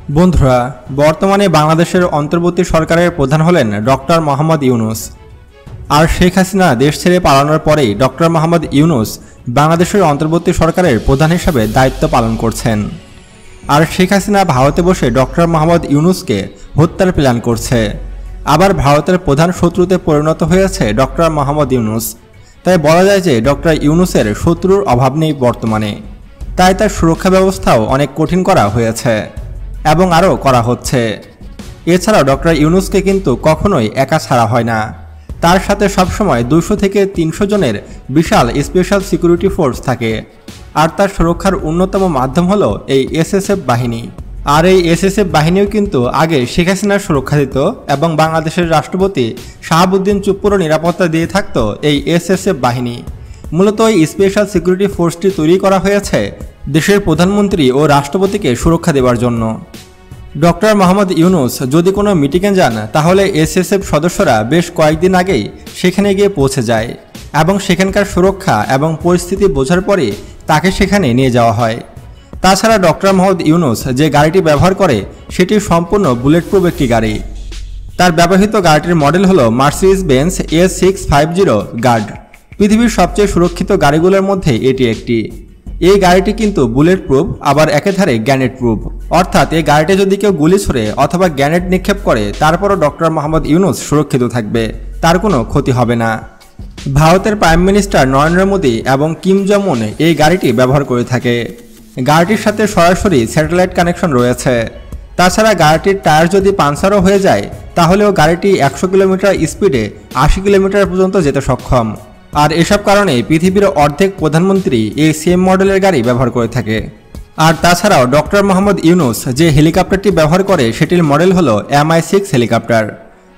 বন্ধুরা, বর্তমানে বাংলাদেশের অন্তর্বর্তী সরকারের প্রধান হলেন ডক্টর মোহাম্মদ ইউনূস। আর শেখ হাসিনা দেশ ছেড়ে পালানোর পরেই ডক্টর মোহাম্মদ ইউনূস বাংলাদেশের অন্তর্বর্তী সরকারের প্রধান হিসাবে দায়িত্ব পালন করছেন। আর শেখ হাসিনা ভারতে বসে ডক্টর মোহাম্মদ ইউনূসকে হত্যার প্ল্যান করছে। আবার ভারতের প্রধান শত্রুতে পরিণত হয়েছে ডক্টর মোহাম্মদ ইউনূস। তাই বলা যায় যে ডক্টর ইউনূসের শত্রুর অভাব নেই বর্তমানে। তাই তার সুরক্ষা ব্যবস্থাও অনেক কঠিন করা হয়েছে এবং আরও করা হচ্ছে। এছাড়াও ডক্টর ইউনূসকে কিন্তু কখনোই একা ছাড়া হয় না। তার সাথে সবসময় 200 থেকে 300 জনের বিশাল স্পেশাল সিকিউরিটি ফোর্স থাকে। আর তার সুরক্ষার অন্যতম মাধ্যম হলো এই এসএসএফ বাহিনী। আর এই এসএসএফ বাহিনীও কিন্তু আগে শেখ হাসিনার সুরক্ষা দিত এবং বাংলাদেশের রাষ্ট্রপতি শাহাবুদ্দিন চুপ্পুরও নিরাপত্তা দিয়ে থাকত এই এসএসএফ বাহিনী। মূলত এই স্পেশাল সিকিউরিটি ফোর্সটি তৈরি করা হয়েছে দেশের প্রধানমন্ত্রী ও রাষ্ট্রপতিকে সুরক্ষা দেওয়ার জন্য। ডক্টর মোহাম্মদ ইউনূস যদি কোনো মিটিংয়ে যান তাহলে এসএসএফ সদস্যরা বেশ কয়েকদিন আগেই সেখানে গিয়ে পৌঁছে যায় এবং সেখানকার সুরক্ষা এবং পরিস্থিতি বোঝার পরে তাকে সেখানে নিয়ে যাওয়া হয়। তাছাড়া ডক্টর মোহাম্মদ ইউনূস যে গাড়িটি ব্যবহার করে সেটি সম্পূর্ণ বুলেটপ্রুফ একটি গাড়ি। তার ব্যবহৃত গাড়িটির মডেল হলো মার্সিডিজ বেঞ্জ A650 গার্ড। পৃথিবীর সবচেয়ে সুরক্ষিত গাড়িগুলোর মধ্যে এটি একটি। এই গাড়িটি কিন্তু বুলেট প্রুফ, আবার একেধারে গ্যানেট প্রুফ। অর্থাৎ এই গাড়িতে যদি কেউ গুলি ছোড়ে অথবা গ্যানেট নিক্ষেপ করে তারপরও ডক্টর মোহাম্মদ ইউনূস সুরক্ষিত থাকবে, তার কোনো ক্ষতি হবে না। ভারতের প্রাইম মিনিস্টার নরেন্দ্র মোদী এবং কিম জং উন এই গাড়িটি ব্যবহার করে থাকে। গাড়িটির সাথে সরাসরি স্যাটেলাইট কানেকশন রয়েছে। তাছাড়া গাড়িটির টায়ার যদি পাঞ্চারও হয়ে যায় তাহলেও গাড়িটি 100 কিলোমিটার স্পিডে 80 কিলোমিটার পর্যন্ত যেতে সক্ষম। আর এসব কারণে পৃথিবীর অর্ধেক প্রধানমন্ত্রী এই সেম মডেলের গাড়ি ব্যবহার করে থাকে। আর তাছাড়াও ডক্টর মোহাম্মদ ইউনূস যে হেলিকপ্টারটি ব্যবহার করে সেটির মডেল হলো MI6 হেলিকপ্টার।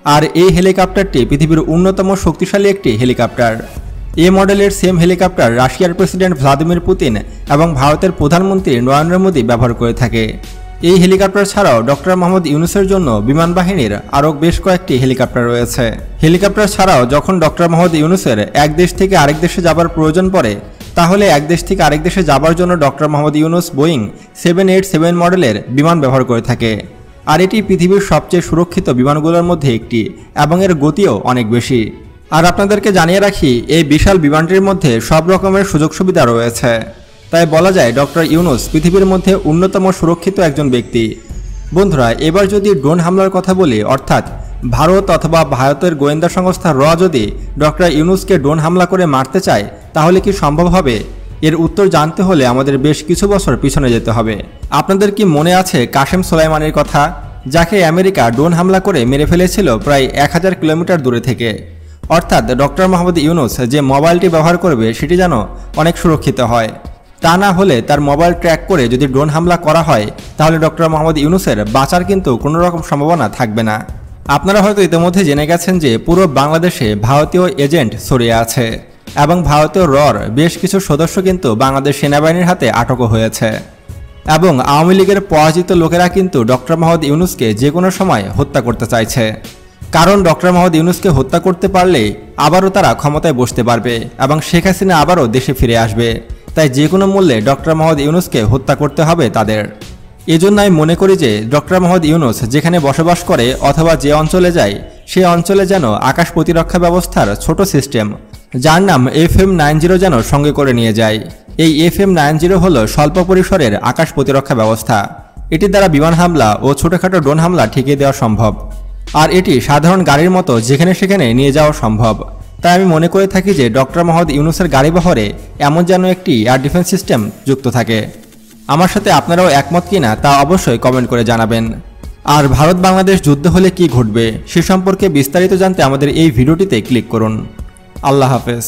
আর এই হেলিকপ্টারটি পৃথিবীর অন্যতম শক্তিশালী একটি হেলিকপ্টার। এই মডেলের সেম হেলিকপ্টার রাশিয়ার প্রেসিডেন্ট ভ্লাদিমির পুতিন এবং ভারতের প্রধানমন্ত্রী নরেন্দ্র মোদী ব্যবহার করে থাকে। এই হেলিকপ্টার ছাড়াও ডক্টর মোহাম্মদ ইউনূসের জন্য বিমান বাহিনীর আরও বেশ কয়েকটি হেলিকপ্টার রয়েছে। হেলিকপ্টার ছাড়াও যখন ডক্টর মোহাম্মদ ইউনূসের এক দেশ থেকে আরেক দেশে যাবার প্রয়োজন পড়ে তাহলে এক দেশ থেকে আরেক দেশে যাবার জন্য ডক্টর মোহাম্মদ ইউনূস বোয়িং 787 মডেলের বিমান ব্যবহার করে থাকে। আর এটি পৃথিবীর সবচেয়ে সুরক্ষিত বিমানগুলোর মধ্যে একটি এবং এর গতিও অনেক বেশি। আর আপনাদেরকে জানিয়ে রাখি, এই বিশাল বিমানটির মধ্যে সব রকমের সুযোগ সুবিধা রয়েছে। তাই বলা যায় ডক্টর ইউনূস পৃথিবীর মধ্যে অন্যতম সুরক্ষিত একজন ব্যক্তি। বন্ধুরা, এবার যদি ড্রোন হামলার কথা বলি, অর্থাৎ ভারত অথবা ভারতের গোয়েন্দা সংস্থা র যদি ডক্টর ইউনূসকে ড্রোন হামলা করে মারতে চায় তাহলে কি সম্ভব হবে? এর উত্তর জানতে হলে আমাদের বেশ কিছু বছর পিছনে যেতে হবে। আপনাদের কি মনে আছে কাসেম সোলাইমানির কথা, যাকে আমেরিকা ড্রোন হামলা করে মেরে ফেলেছিল প্রায় 1000 কিলোমিটার দূরে থেকে? অর্থাৎ ডক্টর মোহাম্মদ ইউনূস যে মোবাইলটি ব্যবহার করবে সেটি যেন অনেক সুরক্ষিত হয়। তা না হলে তার মোবাইল ট্র্যাক করে যদি ড্রোন হামলা করা হয় তাহলে ডক্টর মোহাম্মদ ইউনূসের বাঁচার কিন্তু কোনো রকম সম্ভাবনা থাকবে না। আপনারা হয়তো ইতিমধ্যে জেনে গেছেন যে পুরো বাংলাদেশে ভারতীয় এজেন্ট ছড়িয়ে আছে এবং ভারতীয় রর বেশ কিছু সদস্য কিন্তু বাংলাদেশ সেনাবাহিনীর হাতে আটকও হয়েছে। এবং আওয়ামী লীগের পরাজিত লোকেরা কিন্তু ডক্টর মোহাম্মদ ইউনূসকে যে কোনো সময় হত্যা করতে চাইছে। কারণ ডক্টর মোহাম্মদ ইউনূসকে হত্যা করতে পারলে আবারও তারা ক্ষমতায় বসতে পারবে এবং শেখ হাসিনা আবারও দেশে ফিরে আসবে। তাই যে কোনো মূল্যে ডক্টর মোহাম্মদ ইউনূসকে হত্যা করতে হবে তাদের। এজন্য আমি মনে করি যে ডক্টর মোহাম্মদ ইউনূস যেখানে বসবাস করে অথবা যে অঞ্চলে যায় সেই অঞ্চলে যেন আকাশ প্রতিরক্ষা ব্যবস্থার ছোট সিস্টেম যার নাম FM90 যেন সঙ্গে করে নিয়ে যায়। এই FM90 হলো স্বল্প পরিসরের আকাশ প্রতিরক্ষা ব্যবস্থা। এটির দ্বারা বিমান হামলা ও ছোটোখাটো ড্রোন হামলা ঠেকিয়ে দেওয়া সম্ভব। আর এটি সাধারণ গাড়ির মতো যেখানে সেখানে নিয়ে যাওয়া সম্ভব। তাই আমি মনে করে থাকি যে ডক্টর মোহাম্মদ ইউনূসের গাড়ি বহরে এমন যেন একটি এয়ার ডিফেন্স সিস্টেম যুক্ত থাকে। আমার সাথে আপনারাও একমত কিনা তা অবশ্যই কমেন্ট করে জানাবেন। আর ভারত বাংলাদেশ যুদ্ধ হলে কি ঘটবে সে সম্পর্কে বিস্তারিত জানতে আমাদের এই ভিডিওটিতে ক্লিক করুন। আল্লাহ হাফেজ।